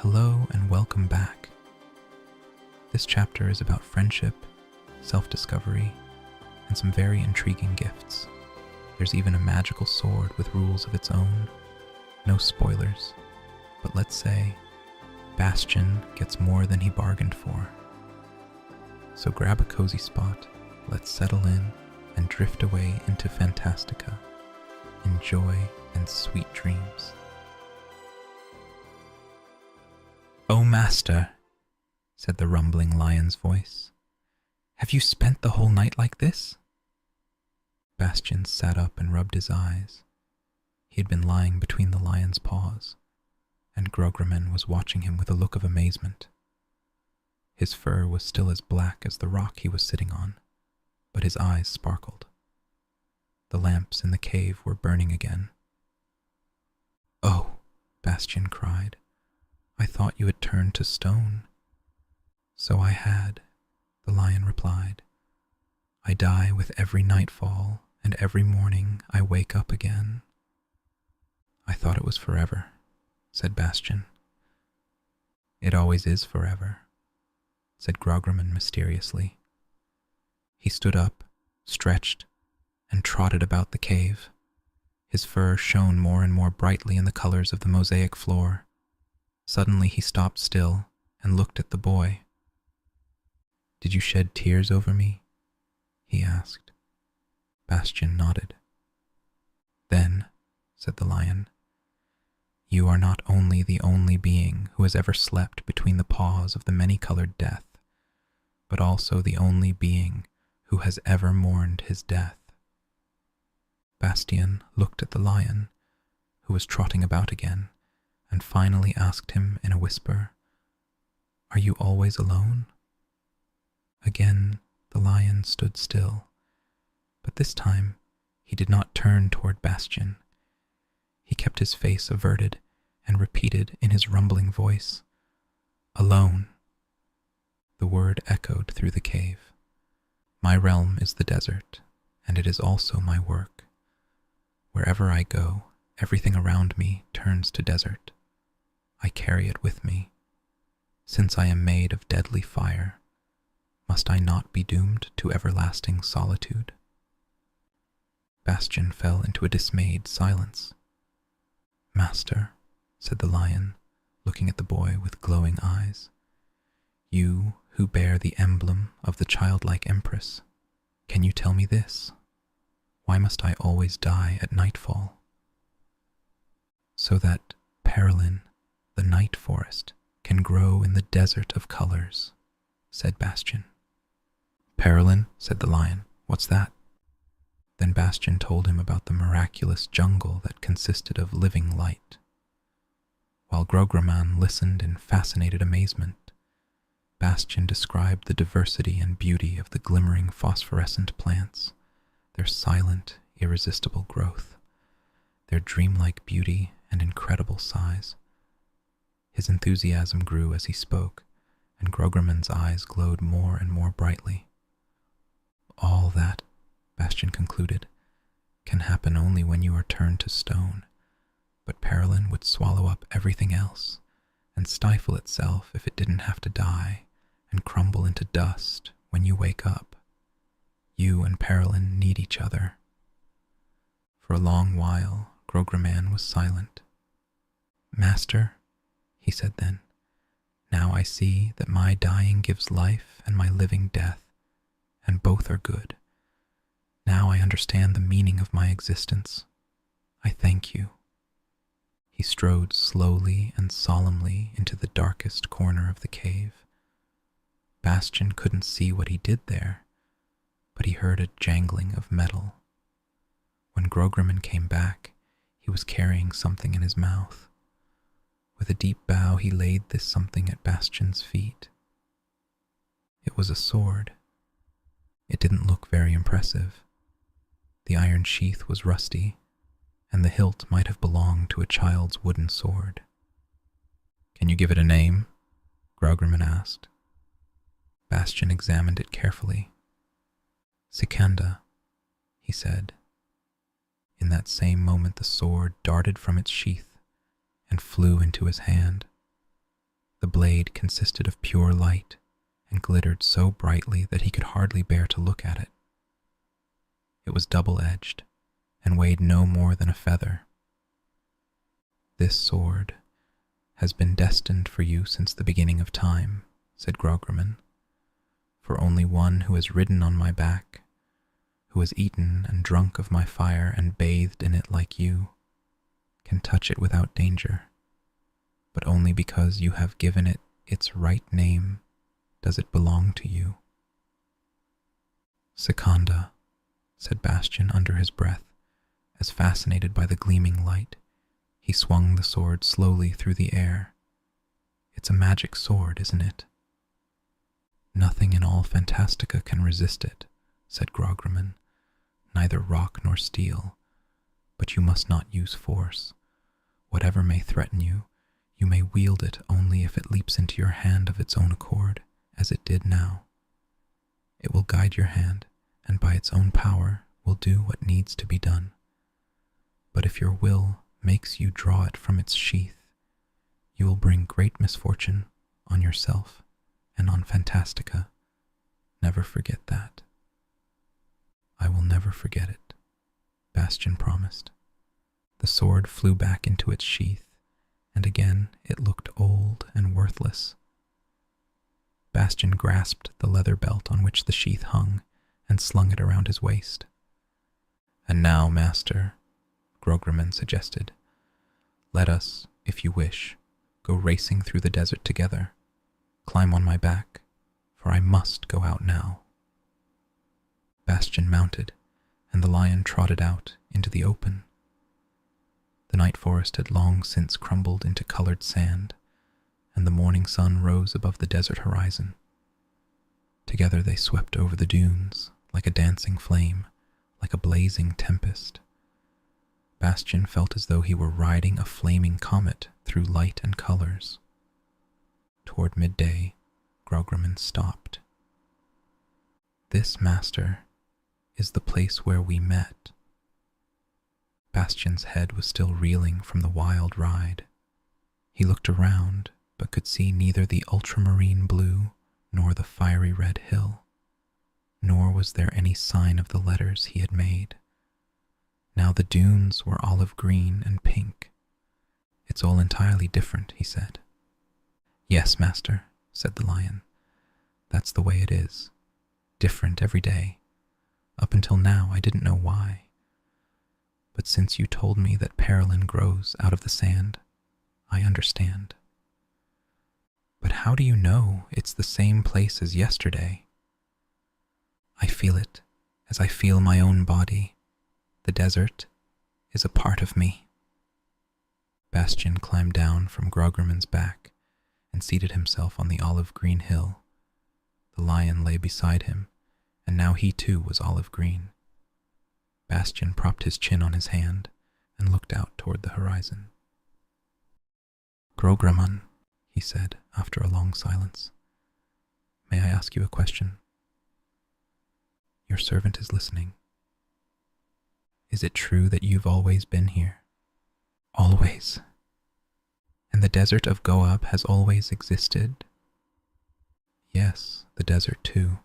Hello and welcome back. This chapter is about friendship, self-discovery, and some very intriguing gifts. There's even a magical sword with rules of its own. No spoilers, but let's say Bastian gets more than he bargained for. So grab a cozy spot, let's settle in and drift away into Fantastica. Enjoy and sweet dreams. "O master," said the rumbling lion's voice, "have you spent the whole night like this?" Bastian sat up and rubbed his eyes. He had been lying between the lion's paws, and Grograman was watching him with a look of amazement. His fur was still as black as the rock he was sitting on, but his eyes sparkled. The lamps in the cave were burning again. "Oh," Bastian cried, "I thought you had turned to stone." "So I had," the lion replied. "I die with every nightfall, and every morning I wake up again." "I thought it was forever," said Bastian. "It always is forever," said Grograman mysteriously. He stood up, stretched, and trotted about the cave. His fur shone more and more brightly in the colors of the mosaic floor. Suddenly he stopped still and looked at the boy. "Did you shed tears over me?" he asked. Bastian nodded. "Then," said the lion, "you are not only the only being who has ever slept between the paws of the many-colored death, but also the only being who has ever mourned his death." Bastian looked at the lion, who was trotting about again, and finally asked him in a whisper, "Are you always alone?" Again the lion stood still, but this time he did not turn toward Bastian. He kept his face averted and repeated in his rumbling voice, "Alone." The word echoed through the cave. "My realm is the desert, and it is also my work. Wherever I go, everything around me turns to desert. I carry it with me. Since I am made of deadly fire, must I not be doomed to everlasting solitude?" Bastian fell into a dismayed silence. "Master," said the lion, looking at the boy with glowing eyes, "you who bear the emblem of the childlike empress, can you tell me this? Why must I always die at nightfall?" "So that Perilin the Night Forest can grow in the desert of colors," said Bastian. "Perilin," said the lion, "what's that?" Then Bastian told him about the miraculous jungle that consisted of living light. While Grograman listened in fascinated amazement, Bastian described the diversity and beauty of the glimmering phosphorescent plants, their silent, irresistible growth, their dreamlike beauty and incredible size. His enthusiasm grew as he spoke, and Grograman's eyes glowed more and more brightly. "All that," Bastian concluded, "can happen only when you are turned to stone, but Perilin would swallow up everything else and stifle itself if it didn't have to die and crumble into dust when you wake up. You and Perilin need each other." For a long while, Grograman was silent. "Master," he said then, "now I see that my dying gives life and my living death, and both are good. Now I understand the meaning of my existence. I thank you." He strode slowly and solemnly into the darkest corner of the cave. Bastian couldn't see what he did there, but he heard a jangling of metal. When Grograman came back, he was carrying something in his mouth. With a deep bow, he laid this something at Bastian's feet. It was a sword. It didn't look very impressive. The iron sheath was rusty, and the hilt might have belonged to a child's wooden sword. "Can you give it a name?" Grograman asked. Bastian examined it carefully. "Sikanda," he said. In that same moment the sword darted from its sheath and flew into his hand. The blade consisted of pure light and glittered so brightly that he could hardly bear to look at it. It was double-edged and weighed no more than a feather. "This sword has been destined for you since the beginning of time," said Grograman, "for only one who has ridden on my back, who has eaten and drunk of my fire and bathed in it like you, can touch it without danger, but only because you have given it its right name does it belong to you." "Secanda," said Bastian under his breath, as fascinated by the gleaming light, he swung the sword slowly through the air. "It's a magic sword, isn't it?" "Nothing in all Fantastica can resist it," said Grograman, "neither rock nor steel, but you must not use force. Whatever may threaten you, you may wield it only if it leaps into your hand of its own accord, as it did now. It will guide your hand, and by its own power will do what needs to be done. But if your will makes you draw it from its sheath, you will bring great misfortune on yourself and on Fantastica. Never forget that." "I will never forget it," Bastian promised. The sword flew back into its sheath, and again it looked old and worthless. Bastian grasped the leather belt on which the sheath hung and slung it around his waist. "And now, master," Grograman suggested, "let us, if you wish, go racing through the desert together. Climb on my back, for I must go out now." Bastian mounted, and the lion trotted out into the open. The night forest had long since crumbled into colored sand, and the morning sun rose above the desert horizon. Together they swept over the dunes, like a dancing flame, like a blazing tempest. Bastian felt as though he were riding a flaming comet through light and colors. Toward midday, Grograman stopped. "This, master, is the place where we met." Bastian's head was still reeling from the wild ride. He looked around, but could see neither the ultramarine blue nor the fiery red hill, nor was there any sign of the letters he had made. Now the dunes were olive green and pink. "It's all entirely different," he said. "Yes, master," said the lion. "That's the way it is. Different every day. Up until now I didn't know why. But since you told me that Perilin grows out of the sand, I understand." "But how do you know it's the same place as yesterday?" "I feel it, as I feel my own body. The desert is a part of me." Bastian climbed down from Grograman's back and seated himself on the olive green hill. The lion lay beside him, and now he too was olive green. Bastian propped his chin on his hand and looked out toward the horizon. "Grograman," he said after a long silence, "may I ask you a question?" "Your servant is listening." "Is it true that you've always been here?" "Always." "And the desert of Goab has always existed?" "Yes, the desert too.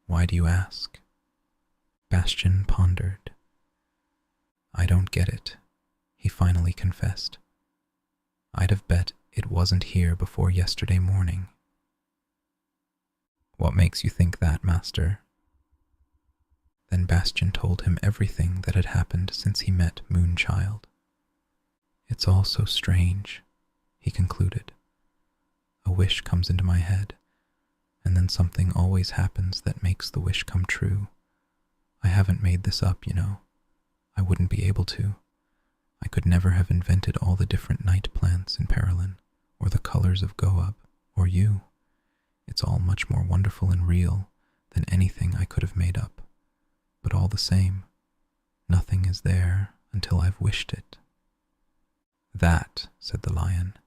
Why do you ask?" Bastian pondered. "I don't get it," he finally confessed. "I'd have bet it wasn't here before yesterday morning." "What makes you think that, master?" Then Bastian told him everything that had happened since he met Moonchild. "It's all so strange," he concluded. "A wish comes into my head, and then something always happens that makes the wish come true. I haven't made this up, you know. I wouldn't be able to. I could never have invented all the different night plants in Perilin, or the colors of Goab, or you. It's all much more wonderful and real than anything I could have made up. But all the same, nothing is there until I've wished it." "That," said the lion,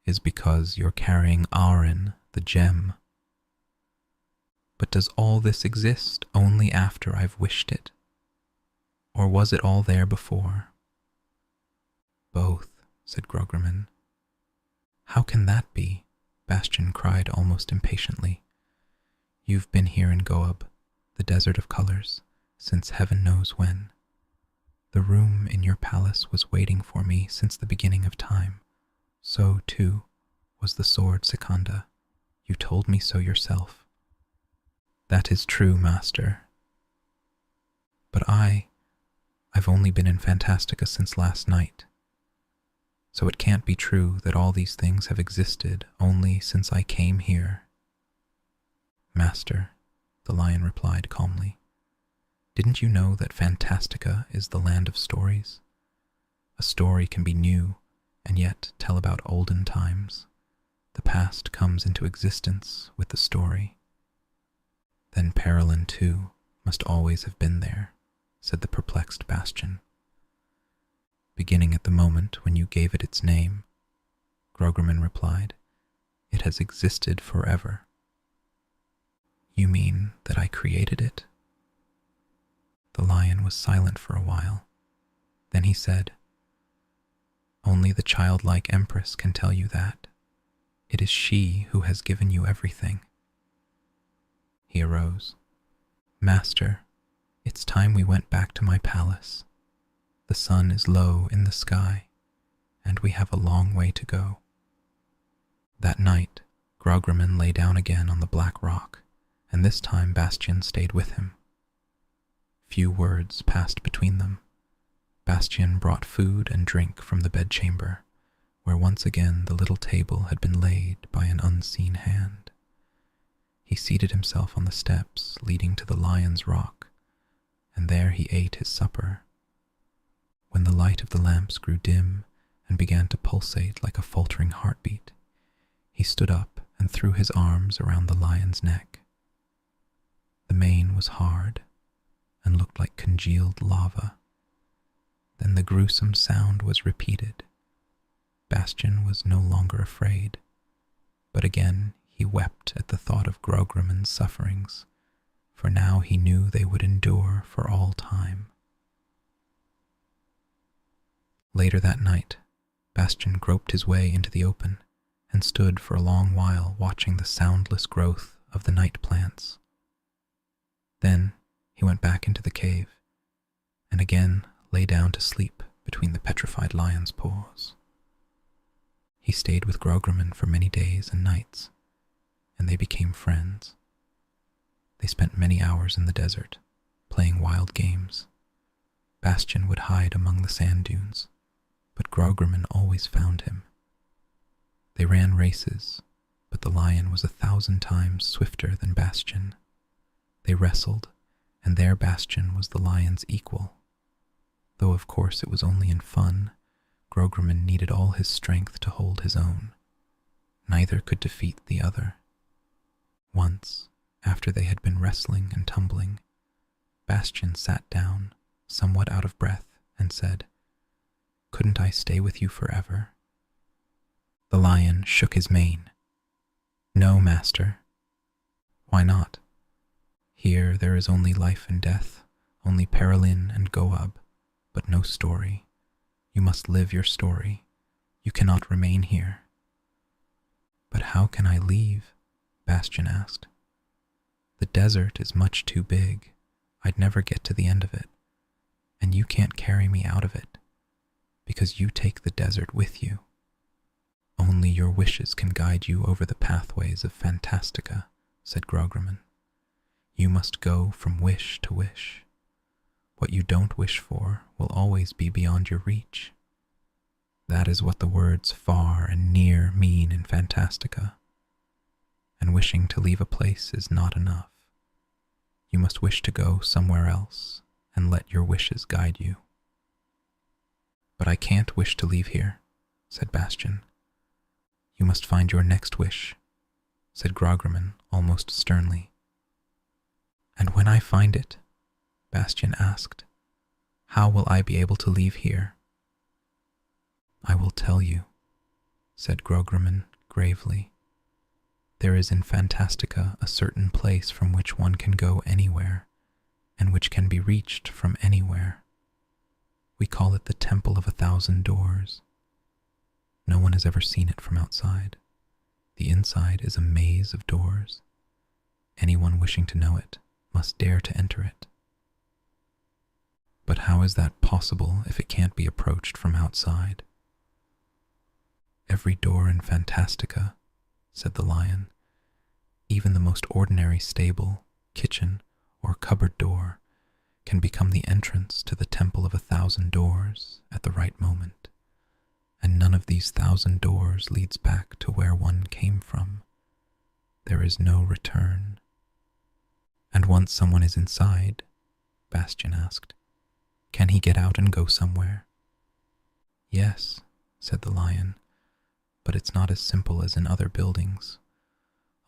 "is because you're carrying Arin, the gem." "But does all this exist only after I've wished it? Or was it all there before?" "Both," said Grograman. "How can that be?" Bastian cried almost impatiently. You've been here in Goab, the desert of colors, since heaven knows when. The room in your palace was waiting for me since the beginning of time. So, too, was the sword Secunda. You told me so yourself. That is true, master. But I've only been in Fantastica since last night. So it can't be true that all these things have existed only since I came here. Master, the lion replied calmly, didn't you know that Fantastica is the land of stories? A story can be new and yet tell about olden times. The past comes into existence with the story. Then Perilin, too, must always have been there, said the perplexed Bastian. Beginning at the moment when you gave it its name, Grograman replied, it has existed forever. You mean that I created it? The lion was silent for a while. Then he said, only the childlike empress can tell you that. It is she who has given you everything. He arose. Master, it's time we went back to my palace. The sun is low in the sky, and we have a long way to go. That night, Grograman lay down again on the black rock, and this time Bastian stayed with him. Few words passed between them. Bastian brought food and drink from the bedchamber, where once again the little table had been laid by an unseen hand. He seated himself on the steps leading to the lion's rock, and there he ate his supper. When the light of the lamps grew dim and began to pulsate like a faltering heartbeat, he stood up and threw his arms around the lion's neck. The mane was hard and looked like congealed lava. Then the gruesome sound was repeated. Bastian was no longer afraid, but again he wept at the thought of Grograman's sufferings, for now he knew they would endure for all time. Later that night, Bastian groped his way into the open and stood for a long while watching the soundless growth of the night plants. Then he went back into the cave and again lay down to sleep between the petrified lion's paws. He stayed with Grograman for many days and nights, and they became friends. They spent many hours in the desert, playing wild games. Bastian would hide among the sand dunes, but Grograman always found him. They ran races, but the lion was 1,000 times swifter than Bastian. They wrestled, and there Bastian was the lion's equal. Though of course it was only in fun, Grograman needed all his strength to hold his own. Neither could defeat the other. Once, after they had been wrestling and tumbling, Bastian sat down, somewhat out of breath, and said, "Couldn't I stay with you forever?" The lion shook his mane. "No, master." "Why not? Here there is only life and death, only Perilin and Goab, but no story. You must live your story. You cannot remain here." "But how can I leave?" Bastian asked. "The desert is much too big. I'd never get to the end of it. And you can't carry me out of it, because you take the desert with you. Only your wishes can guide you over the pathways of Fantastica," said Grograman. "You must go from wish to wish. What you don't wish for will always be beyond your reach. That is what the words far and near mean in Fantastica. And wishing to leave a place is not enough. You must wish to go somewhere else and let your wishes guide you." "But I can't wish to leave here," said Bastian. "You must find your next wish," said Grograman almost sternly. "And when I find it," Bastian asked, "how will I be able to leave here?" "I will tell you," said Grograman gravely. "There is in Fantastica a certain place from which one can go anywhere, and which can be reached from anywhere. We call it the Temple of 1,000 Doors. No one has ever seen it from outside. The inside is a maze of doors. Anyone wishing to know it must dare to enter it. But how is that possible if it can't be approached from outside? Every door in Fantastica, said the lion, even the most ordinary stable, kitchen, or cupboard door, can become the entrance to the Temple of 1,000 Doors at the right moment, and none of these 1,000 doors leads back to where one came from. There is no return. And once someone is inside, Bastian asked, can he get out and go somewhere? Yes, said the lion, but it's not as simple as in other buildings.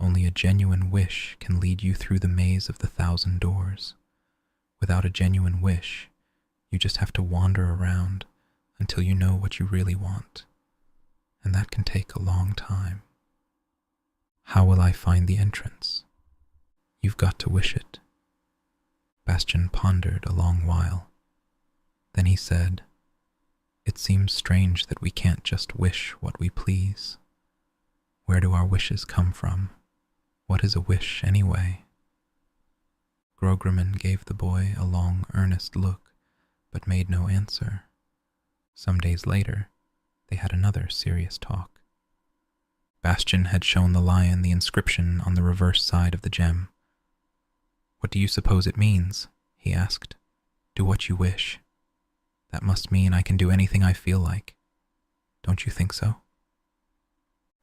Only a genuine wish can lead you through the maze of the 1,000 doors. Without a genuine wish, you just have to wander around until you know what you really want, and that can take a long time. How will I find the entrance? You've got to wish it. Bastian pondered a long while. Then he said, it seems strange that we can't just wish what we please. Where do our wishes come from? What is a wish anyway? Grograman gave the boy a long, earnest look, but made no answer. Some days later, they had another serious talk. Bastian had shown the lion the inscription on the reverse side of the gem. What do you suppose it means? He asked. Do what you wish. That must mean I can do anything I feel like. Don't you think so?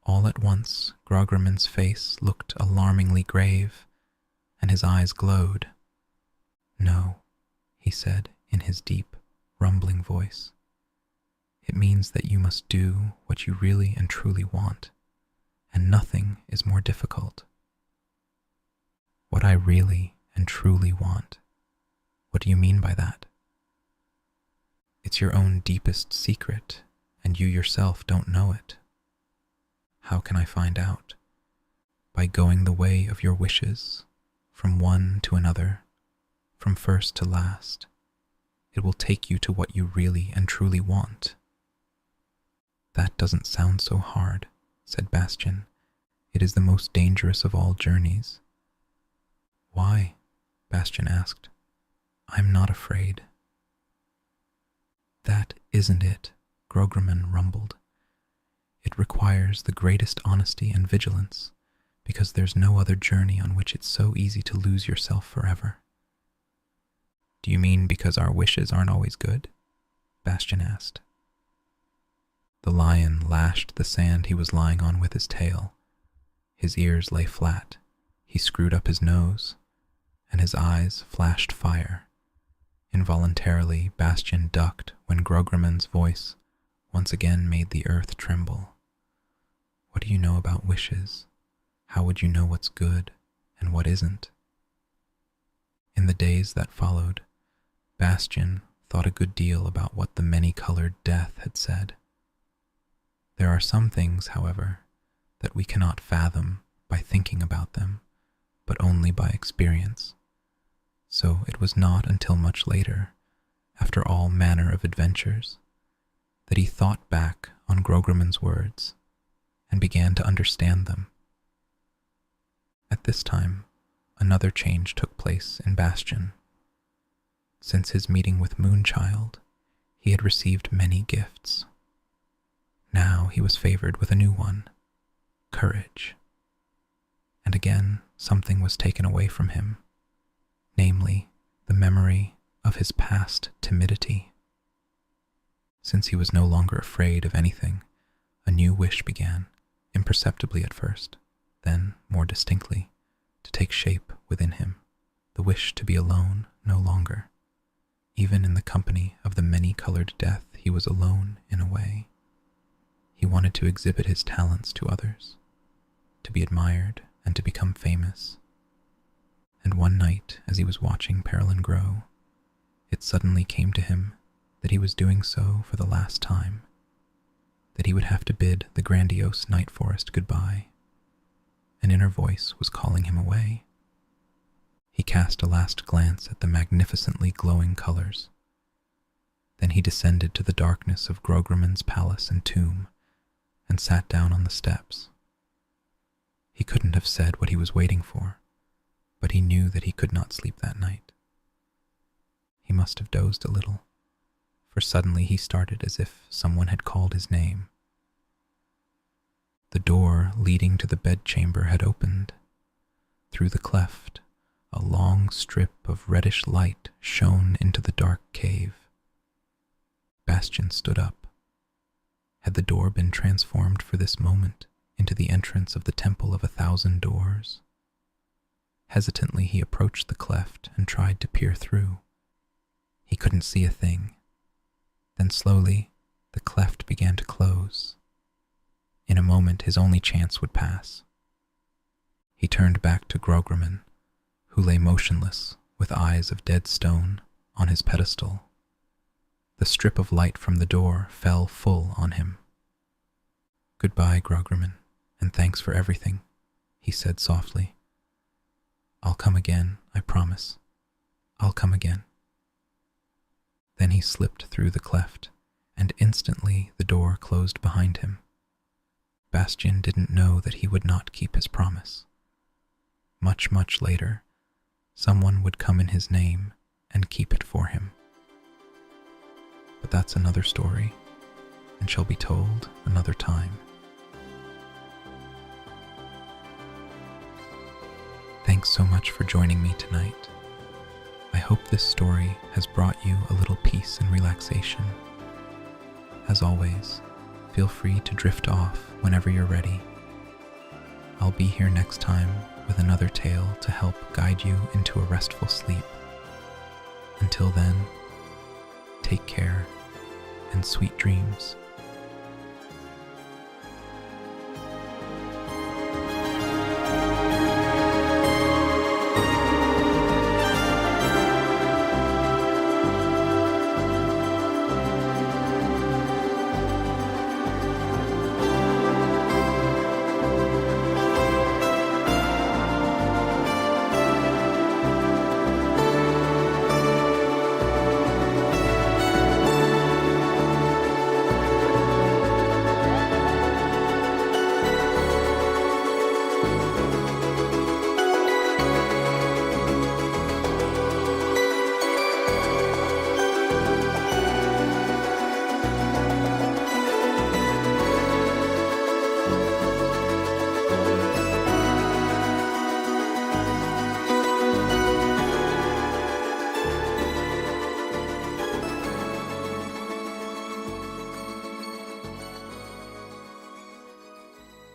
All at once, Grograman's face looked alarmingly grave, and his eyes glowed. No, he said in his deep, rumbling voice. It means that you must do what you really and truly want, and nothing is more difficult. What I really and truly want. What do you mean by that? It's your own deepest secret, and you yourself don't know it. How can I find out? By going the way of your wishes, from one to another, from first to last. It will take you to what you really and truly want. That doesn't sound so hard, said Bastian. It is the most dangerous of all journeys. Why? Bastian asked. I'm not afraid. That isn't it, Grograman rumbled. It requires the greatest honesty and vigilance, because there's no other journey on which it's so easy to lose yourself forever. Do you mean because our wishes aren't always good? Bastian asked. The lion lashed the sand he was lying on with his tail. His ears lay flat, he screwed up his nose, and his eyes flashed fire. Involuntarily, Bastian ducked when Grograman's voice once again made the earth tremble. What do you know about wishes? How would you know what's good and what isn't? In the days that followed, Bastian thought a good deal about what the many-colored death had said. There are some things, however, that we cannot fathom by thinking about them, but only by experience. So it was not until much later, after all manner of adventures, that he thought back on Grograman's words and began to understand them. At this time, another change took place in Bastian. Since his meeting with Moonchild, he had received many gifts. Now he was favored with a new one, courage. And again, something was taken away from him, namely, the memory of his past timidity. Since he was no longer afraid of anything, a new wish began, imperceptibly at first, then more distinctly, to take shape within him, the wish to be alone no longer. Even in the company of the many-colored death, he was alone in a way. He wanted to exhibit his talents to others, to be admired and to become famous. And one night, as he was watching Perilin grow, it suddenly came to him that he was doing so for the last time, that he would have to bid the grandiose night forest goodbye. An inner voice was calling him away. He cast a last glance at the magnificently glowing colors. Then he descended to the darkness of Grograman's palace and tomb, and sat down on the steps. He couldn't have said what he was waiting for, but he knew that he could not sleep that night. He must have dozed a little, for suddenly he started as if someone had called his name. The door leading to the bedchamber had opened. Through the cleft, a long strip of reddish light shone into the dark cave. Bastian stood up. Had the door been transformed for this moment into the entrance of the Temple of 1,000 Doors? Hesitantly he approached the cleft and tried to peer through. He couldn't see a thing. Then slowly, the cleft began to close. In a moment his only chance would pass. He turned back to Grograman, who lay motionless with eyes of dead stone on his pedestal. The strip of light from the door fell full on him. "Goodbye, Grograman, and thanks for everything," he said softly. "I'll come again, I promise. I'll come again." Then he slipped through the cleft, and instantly the door closed behind him. Bastian didn't know that he would not keep his promise. Much, much later, someone would come in his name and keep it for him. But that's another story, and shall be told another time. Thanks so much for joining me tonight. I hope this story has brought you a little peace and relaxation. As always, feel free to drift off whenever you're ready. I'll be here next time with another tale to help guide you into a restful sleep. Until then, take care and sweet dreams.